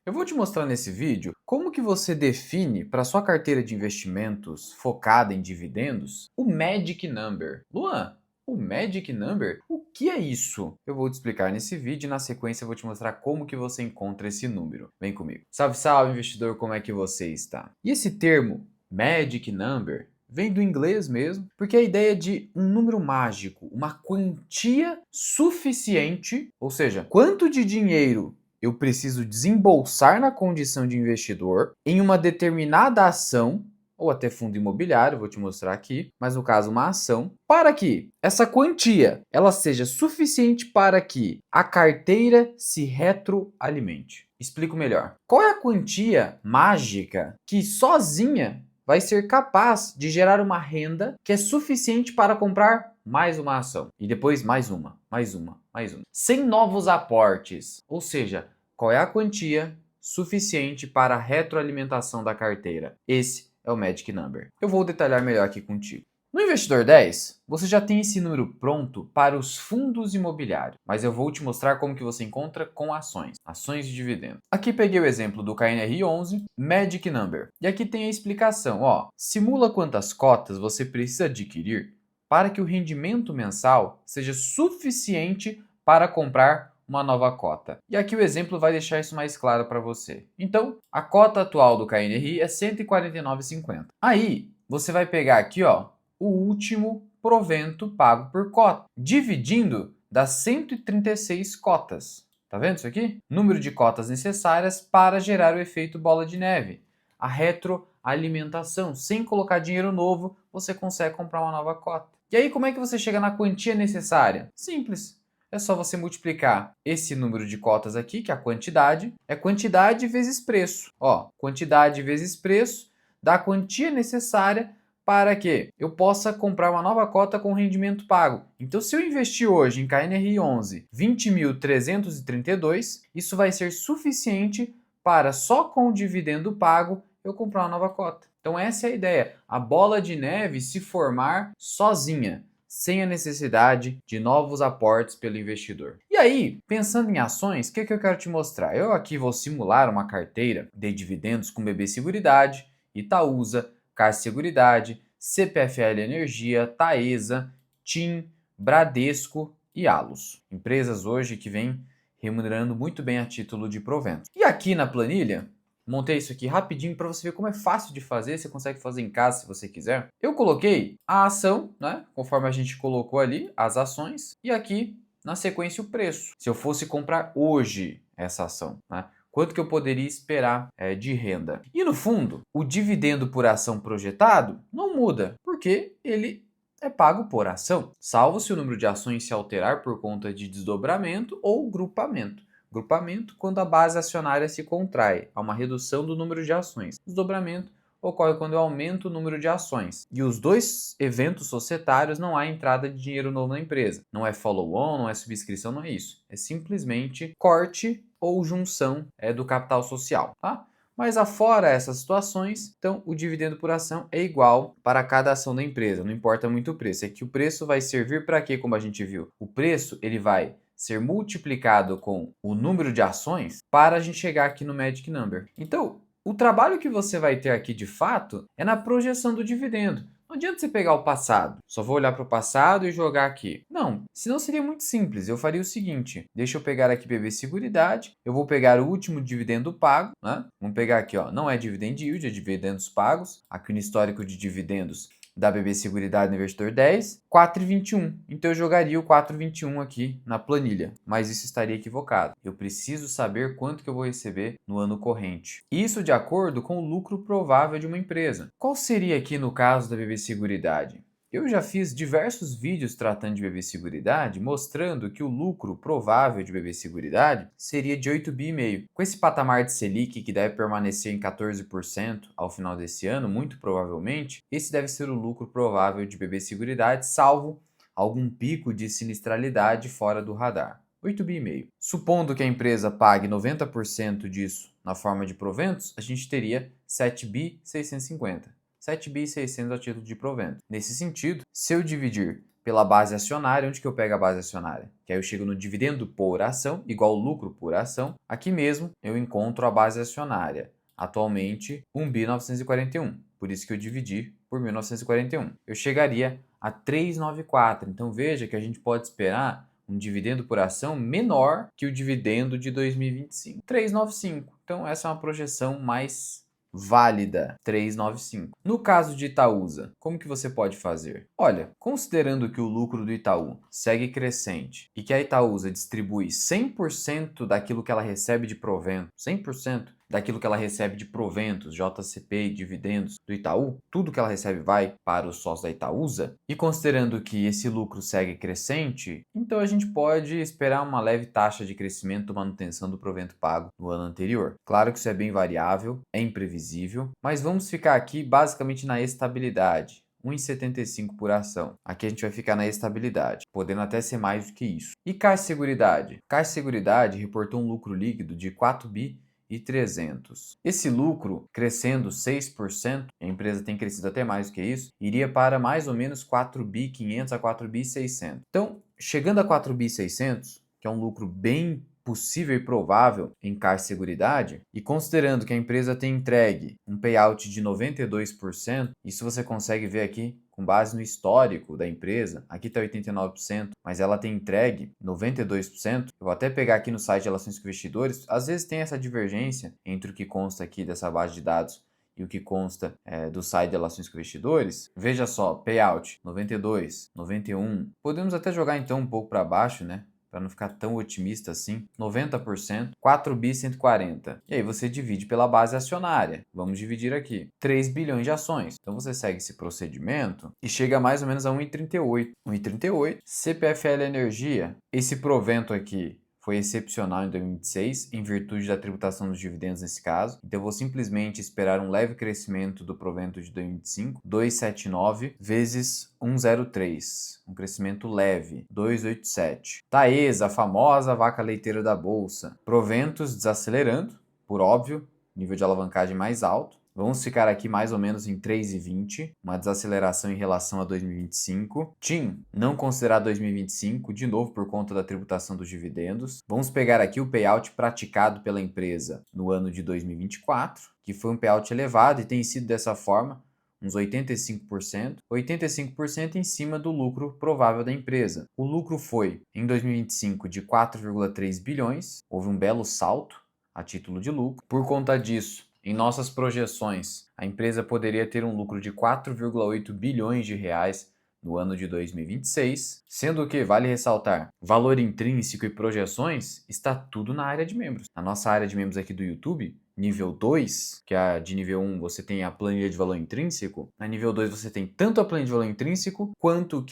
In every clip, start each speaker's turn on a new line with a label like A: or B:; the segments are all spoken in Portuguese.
A: Eu vou te mostrar nesse vídeo como que você define para sua carteira de investimentos focada em dividendos o Magic Number. Luan, o Magic Number? O que é isso? Eu vou te explicar nesse vídeo e na sequência eu vou te mostrar como que você encontra esse número. Vem comigo. Salve, salve, investidor, como é que você está? E esse termo, Magic Number, vem do inglês mesmo, porque a ideia de um número mágico, uma quantia suficiente, ou seja, quanto de dinheiro eu preciso desembolsar na condição de investidor em uma determinada ação, ou até fundo imobiliário, vou te mostrar aqui, mas no caso uma ação, para que essa quantia ela seja suficiente para que a carteira se retroalimente. Explico melhor. Qual é a quantia mágica que sozinha vai ser capaz de gerar uma renda que é suficiente para comprar mais uma ação e depois mais uma, mais uma, mais uma, sem novos aportes? Ou seja, qual é a quantia suficiente para a retroalimentação da carteira? Esse é o Magic Number. Eu vou detalhar melhor aqui contigo. No Investidor 10, você já tem esse número pronto para os fundos imobiliários, mas eu vou te mostrar como que você encontra com ações de dividendo. Aqui peguei o exemplo do KNR11, Magic Number, e aqui tem a explicação, ó, simula quantas cotas você precisa adquirir para que o rendimento mensal seja suficiente para comprar uma nova cota. E aqui o exemplo vai deixar isso mais claro para você. Então, a cota atual do KNRI é R$ 149,50. Aí, você vai pegar aqui, ó, o último provento pago por cota, dividindo das 136 cotas. Tá vendo isso aqui? Número de cotas necessárias para gerar o efeito bola de neve. A retroalimentação. Sem colocar dinheiro novo, você consegue comprar uma nova cota. E aí, como é que você chega na quantia necessária? Simples. É só você multiplicar esse número de cotas aqui, que é a quantidade, é quantidade vezes preço. Ó, quantidade vezes preço dá a quantia necessária para que eu possa comprar uma nova cota com rendimento pago. Então, se eu investir hoje em KNR11 20.332, isso vai ser suficiente para só com o dividendo pago eu comprar uma nova cota. Então, essa é a ideia. A bola de neve se formar sozinha, sem a necessidade de novos aportes pelo investidor. E aí, pensando em ações, o que eu quero te mostrar? Eu aqui vou simular uma carteira de dividendos com BB Seguridade, Itaúsa, Caixa Seguridade, CPFL Energia, Taesa, TIM, Bradesco e Allos. Empresas hoje que vêm remunerando muito bem a título de provento. E aqui na planilha, montei isso aqui rapidinho para você ver como é fácil de fazer, você consegue fazer em casa se você quiser. Eu coloquei a ação, né, conforme a gente colocou ali, as ações, e aqui na sequência o preço. Se eu fosse comprar hoje essa ação, né? Quanto que eu poderia esperar de renda. E no fundo, o dividendo por ação projetado não muda, porque ele é pago por ação, salvo se o número de ações se alterar por conta de desdobramento ou grupamento. Grupamento, quando a base acionária se contrai, há uma redução do número de ações. Desdobramento ocorre quando eu aumento o número de ações. E os dois eventos societários não há entrada de dinheiro novo na empresa. Não é follow-on, não é subscrição, não é isso. É simplesmente corte ou junção do capital social, tá? Mas afora essas situações, então o dividendo por ação é igual para cada ação da empresa, não importa muito o preço. É que o preço vai servir para quê, como a gente viu? O preço ele vai ser multiplicado com o número de ações para a gente chegar aqui no Magic Number. Então, o trabalho que você vai ter aqui de fato é na projeção do dividendo. Não adianta você pegar o passado, só vou olhar para o passado e jogar aqui. Não, senão seria muito simples. Eu faria o seguinte, deixa eu pegar aqui BB Seguridade, eu vou pegar o último dividendo pago, né? Vamos pegar aqui, ó, não é dividend yield, é dividendos pagos. Aqui no histórico de dividendos da BB Seguridade no Investidor 10, 4,21. Então eu jogaria o 4,21 aqui na planilha, mas isso estaria equivocado. Eu preciso saber quanto que eu vou receber no ano corrente. Isso de acordo com o lucro provável de uma empresa. Qual seria aqui no caso da BB Seguridade? Eu já fiz diversos vídeos tratando de BB Seguridade, mostrando que o lucro provável de BB Seguridade seria de 8,5 bi. Com esse patamar de Selic que deve permanecer em 14% ao final desse ano, muito provavelmente, esse deve ser o lucro provável de BB Seguridade, salvo algum pico de sinistralidade fora do radar. 8,5 bi. Supondo que a empresa pague 90% disso na forma de proventos, a gente teria 7,650 bi. 7,6 bi a título de provento. Nesse sentido, se eu dividir pela base acionária. Onde que eu pego a base acionária? Que aí eu chego no dividendo por ação, igual lucro por ação. Aqui mesmo eu encontro a base acionária. Atualmente, 1.941. Por isso que eu dividi por 1.941. Eu chegaria a 394. Então veja que a gente pode esperar um dividendo por ação menor que o dividendo de 2025. 395. Então essa é uma projeção mais válida, 395. No caso de Itaúsa, como que você pode fazer? Olha, considerando que o lucro do Itaú segue crescente e que a Itaúsa distribui 100% daquilo que ela recebe de provento, 100% daquilo que ela recebe de proventos, JCP e dividendos do Itaú, tudo que ela recebe vai para os sócios da Itaúsa, e considerando que esse lucro segue crescente, então a gente pode esperar uma leve taxa de crescimento ou manutenção do provento pago no ano anterior. Claro que isso é bem variável, é imprevisível, mas vamos ficar aqui basicamente na estabilidade. 1,75 por ação. Aqui a gente vai ficar na estabilidade, podendo até ser mais do que isso. E Caixa Seguridade? Caixa Seguridade reportou um lucro líquido de 4 bi e 300. Esse lucro, crescendo 6%, a empresa tem crescido até mais do que isso, iria para mais ou menos 4 bi 500 a 4 bi 600. Então, chegando a 4 bi 600, que é um lucro bem possível e provável em Caixa Seguridade, e considerando que a empresa tem entregue um payout de 92%, isso você consegue ver aqui com base no histórico da empresa. Aqui está 89%, mas ela tem entregue 92%. Eu vou até pegar aqui no site de Relações com Investidores. Às vezes tem essa divergência entre o que consta aqui dessa base de dados e o que consta do site de Relações com Investidores. Veja só, payout 92, 91. Podemos até jogar então um pouco para baixo, né? Para não ficar tão otimista assim, 90%, 4 bi 140. E aí você divide pela base acionária. Vamos dividir aqui, 3 bilhões de ações. Então você segue esse procedimento e chega mais ou menos a 1,38. 1,38, CPFL Energia, esse provento aqui foi excepcional em 2026, em virtude da tributação dos dividendos nesse caso. Então eu vou simplesmente esperar um leve crescimento do provento de 2025, 279 vezes 103, um crescimento leve, 287. Taesa, a famosa vaca leiteira da bolsa, proventos desacelerando, por óbvio, nível de alavancagem mais alto. Vamos ficar aqui mais ou menos em 3,20, uma desaceleração em relação a 2025. TIM, não considerar 2025, de novo por conta da tributação dos dividendos. Vamos pegar aqui o payout praticado pela empresa no ano de 2024, que foi um payout elevado e tem sido dessa forma, uns 85%, 85% em cima do lucro provável da empresa. O lucro foi, em 2025, de 4,3 bilhões, houve um belo salto a título de lucro. Por conta disso, em nossas projeções, a empresa poderia ter um lucro de 4,8 bilhões de reais no ano de 2026, sendo que, vale ressaltar, valor intrínseco e projeções está tudo na área de membros. Na nossa área de membros aqui do YouTube, nível 2, que é a de nível 1 você tem a planilha de valor intrínseco, na nível 2 você tem tanto a planilha de valor intrínseco quanto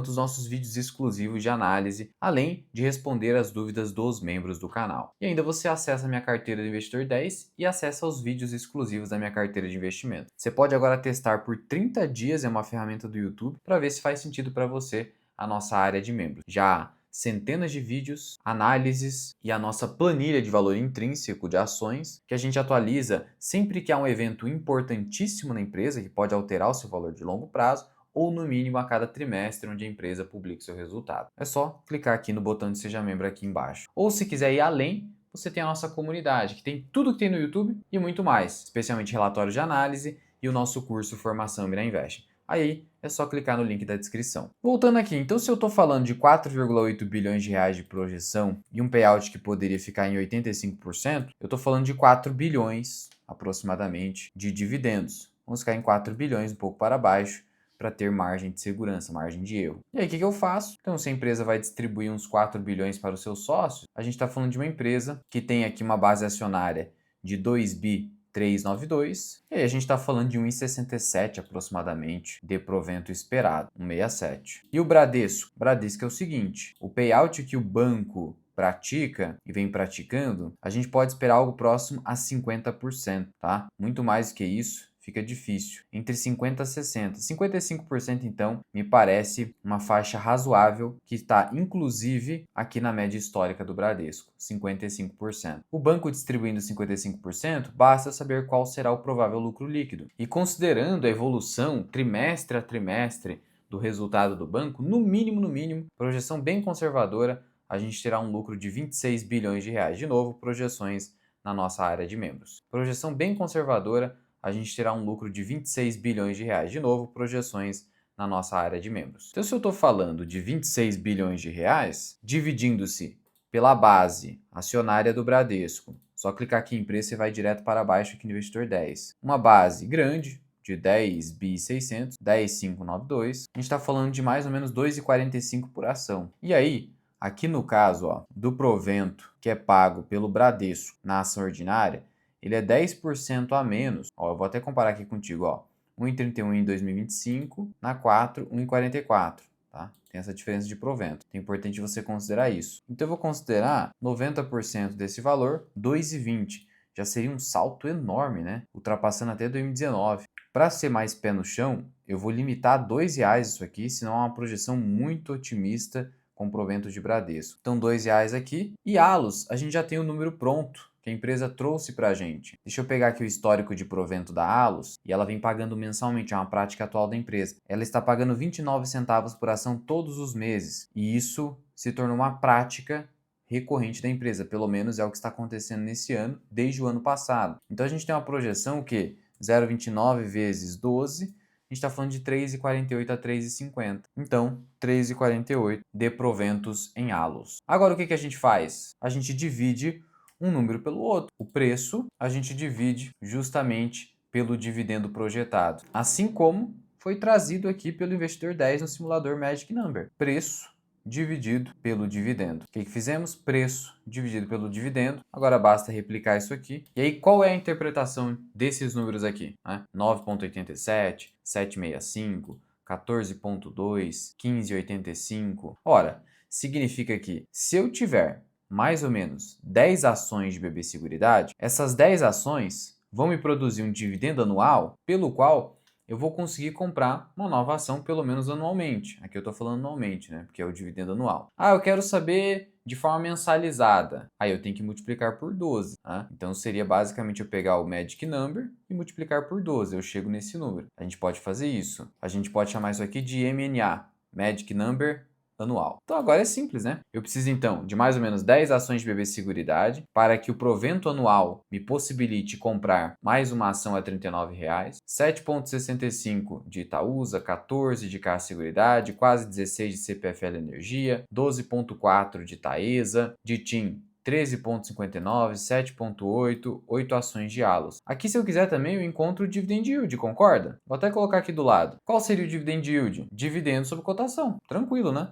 A: os nossos vídeos exclusivos de análise, além de responder as dúvidas dos membros do canal. E ainda você acessa a minha carteira de investidor 10 e acessa os vídeos exclusivos da minha carteira de investimento. Você pode agora testar por 30 dias, é uma ferramenta do YouTube, para ver se faz sentido para você a nossa área de membros. Já centenas de vídeos, análises e a nossa planilha de valor intrínseco de ações que a gente atualiza sempre que há um evento importantíssimo na empresa que pode alterar o seu valor de longo prazo ou no mínimo a cada trimestre onde a empresa publica o seu resultado. É só clicar aqui no botão de Seja Membro aqui embaixo. Ou se quiser ir além, você tem a nossa comunidade, que tem tudo que tem no YouTube e muito mais, especialmente relatórios de análise e o nosso curso Formação Mira Invest. Aí é só clicar no link da descrição. Voltando aqui, então se eu estou falando de 4,8 bilhões de reais de projeção e um payout que poderia ficar em 85%, eu estou falando de 4 bilhões aproximadamente de dividendos. Vamos ficar em 4 bilhões, um pouco para baixo, para ter margem de segurança, margem de erro. E aí o que eu faço? Então se a empresa vai distribuir uns 4 bilhões para os seus sócios, a gente está falando de uma empresa que tem aqui uma base acionária de 2 bi 392, e aí a gente está falando de 1,67 aproximadamente de provento esperado, 1,67. E o Bradesco? Bradesco é o seguinte, o payout que o banco pratica e vem praticando, a gente pode esperar algo próximo a 50%, tá? Muito mais do que isso fica difícil. Entre 50% a 60%. 55% então me parece uma faixa razoável que está inclusive aqui na média histórica do Bradesco, 55%. O banco distribuindo 55%, basta saber qual será o provável lucro líquido. E considerando a evolução trimestre a trimestre do resultado do banco, no mínimo, projeção bem conservadora, a gente terá um lucro de 26 bilhões de reais. De novo, projeções na nossa área de membros. Projeção bem conservadora, a gente terá um lucro de 26 bilhões de reais. De novo, projeções na nossa área de membros. Então, se eu estou falando de 26 bilhões de reais, dividindo-se pela base acionária do Bradesco, só clicar aqui em preço e vai direto para baixo aqui no investidor 10. Uma base grande, de 10.600, 10.592, a gente está falando de mais ou menos 2,45 por ação. E aí, aqui no caso ó, do provento que é pago pelo Bradesco na ação ordinária, ele é 10% a menos. Ó, eu vou até comparar aqui contigo, ó. 1,31 em 2025, na 4, 1,44. Tá? Tem essa diferença de provento. É importante você considerar isso. Então eu vou considerar 90% desse valor, 2,20. Já seria um salto enorme, né? Ultrapassando até 2019. Para ser mais pé no chão, eu vou limitar a R$2 isso aqui, senão é uma projeção muito otimista com provento de Bradesco. Então R$2 aqui. E Allos, a gente já tem o número pronto que a empresa trouxe para a gente. Deixa eu pegar aqui o histórico de provento da Allos e ela vem pagando mensalmente, é uma prática atual da empresa. Ela está pagando 29 centavos por ação todos os meses e isso se tornou uma prática recorrente da empresa, pelo menos é o que está acontecendo nesse ano, desde o ano passado. Então a gente tem uma projeção que 0,29 vezes 12, a gente está falando de 3,48 a 3,50. Então, 3,48 de proventos em Allos. Agora o que a gente faz? A gente divide um número pelo outro. O preço a gente divide justamente pelo dividendo projetado. Assim como foi trazido aqui pelo investidor 10 no simulador Magic Number. Preço dividido pelo dividendo. O que fizemos? Preço dividido pelo dividendo. Agora basta replicar isso aqui. E aí, qual é a interpretação desses números aqui? 9,87, 7,65, 14,2, 15,85. Ora, significa que se eu tiver mais ou menos 10 ações de BB Seguridade, essas 10 ações vão me produzir um dividendo anual pelo qual eu vou conseguir comprar uma nova ação pelo menos anualmente. Aqui eu estou falando anualmente, né? Porque é o dividendo anual. Eu quero saber de forma mensalizada. Aí eu tenho que multiplicar por 12. Tá? Então seria basicamente eu pegar o Magic Number e multiplicar por 12. Eu chego nesse número. A gente pode fazer isso. A gente pode chamar isso aqui de MNA, Magic Number anual. Então agora é simples, né? Eu preciso então de mais ou menos 10 ações de BB Seguridade para que o provento anual me possibilite comprar mais uma ação a R$ 39, 7,65 de Itaúsa, 14 de Caixa Seguridade, quase 16 de CPFL Energia, 12,4 de Taesa, de TIM 13,59, 7,8, 8 ações de Allos. Aqui, se eu quiser também, eu encontro o Dividend Yield, concorda? Vou até colocar aqui do lado. Qual seria o Dividend Yield? Dividendo sobre cotação. Tranquilo, né?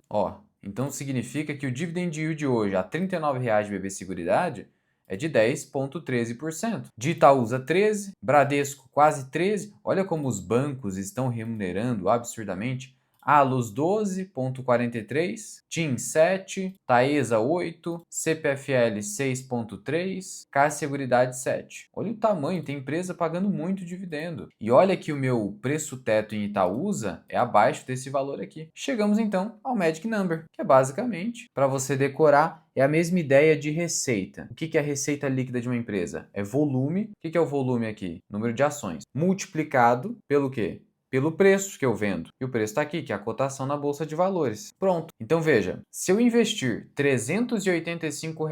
A: Então significa que o Dividend Yield hoje, a R$ 39 de BB Seguridade, é de 10,13%. De Itaúsa, 13%. Bradesco, quase 13%. Olha como os bancos estão remunerando absurdamente. Allos 12,43, TIM 7, Taesa 8, CPFL 6,3, Caixa Seguridade 7. Olha o tamanho, tem empresa pagando muito dividendo. E olha que o meu preço teto em Itaúsa é abaixo desse valor aqui. Chegamos então ao Magic Number, que é basicamente, para você decorar, é a mesma ideia de receita. O que é a receita líquida de uma empresa? É volume. O que é o volume aqui? Número de ações. Multiplicado pelo quê? Pelo preço que eu vendo. E o preço está aqui, que é a cotação na Bolsa de Valores. Pronto. Então veja, se eu investir R$ 385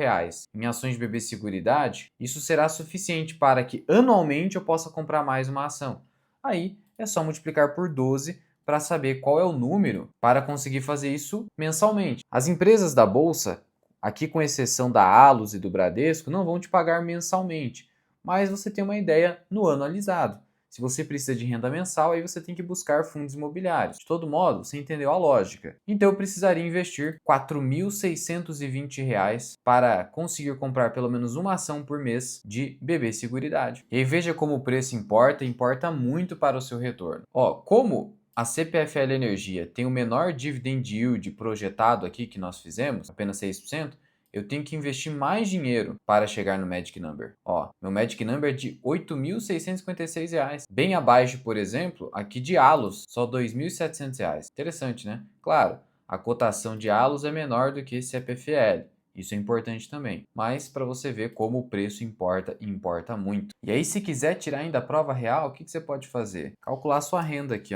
A: em ações de BB Seguridade, isso será suficiente para que anualmente eu possa comprar mais uma ação. Aí é só multiplicar por 12 para saber qual é o número para conseguir fazer isso mensalmente. As empresas da Bolsa, aqui com exceção da Allos e do Bradesco, não vão te pagar mensalmente, mas você tem uma ideia no anualizado. Se você precisa de renda mensal, aí você tem que buscar fundos imobiliários. De todo modo, você entendeu a lógica. Então eu precisaria investir R$ 4.620 para conseguir comprar pelo menos uma ação por mês de BB Seguridade. E aí veja como o preço importa muito para o seu retorno. Como a CPFL Energia tem o menor dividend yield projetado aqui que nós fizemos, apenas 6%, eu tenho que investir mais dinheiro para chegar no Magic Number. Meu Magic Number é de R$ 8.656, bem abaixo, por exemplo, aqui de Allos, só R$ 2.700. Interessante, né? Claro, a cotação de Allos é menor do que CPFL. Isso é importante também. Mas para você ver como o preço importa e importa muito. E aí, se quiser tirar ainda a prova real, o que você pode fazer? Calcular sua renda aqui,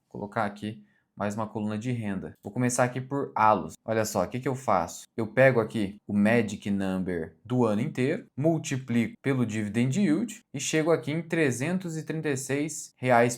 A: Colocar aqui mais uma coluna de renda. Vou começar aqui por ALOS. Olha só, o que que eu faço? Eu pego aqui o Magic Number do ano inteiro, multiplico pelo Dividend Yield e chego aqui em R$ 336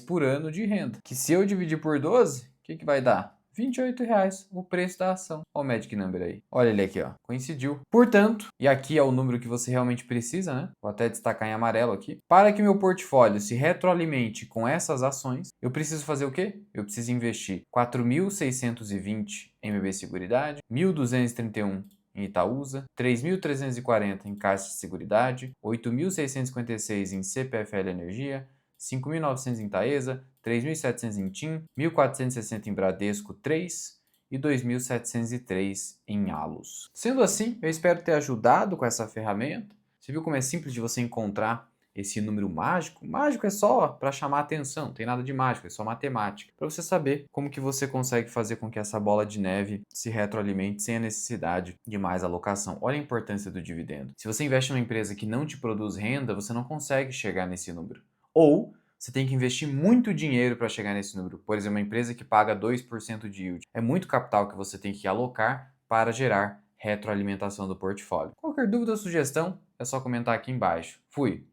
A: por ano de renda. Que se eu dividir por 12, o que que vai dar? R$ 28 o preço da ação. Olha o Magic Number aí. Olha ele aqui, ó. Coincidiu. Portanto, e aqui é o número que você realmente precisa, né? Vou até destacar em amarelo aqui. Para que meu portfólio se retroalimente com essas ações, eu preciso fazer o quê? Eu preciso investir 4.620 em BB Seguridade, 1.231 em Itaúsa, 3.340 em Caixa de Seguridade, 8.656 em CPFL Energia, 5.900 em Taesa, 3.700 em TIM, 1.460 em Bradesco 3 e 2.703 em Allos. Sendo assim, eu espero ter ajudado com essa ferramenta. Você viu como é simples de você encontrar esse número mágico? Mágico é só para chamar atenção, não tem nada de mágico, é só matemática. Para você saber como que você consegue fazer com que essa bola de neve se retroalimente sem a necessidade de mais alocação. Olha a importância do dividendo. Se você investe numa empresa que não te produz renda, você não consegue chegar nesse número. Ou você tem que investir muito dinheiro para chegar nesse número. Por exemplo, uma empresa que paga 2% de yield. É muito capital que você tem que alocar para gerar retroalimentação do portfólio. Qualquer dúvida ou sugestão, é só comentar aqui embaixo. Fui!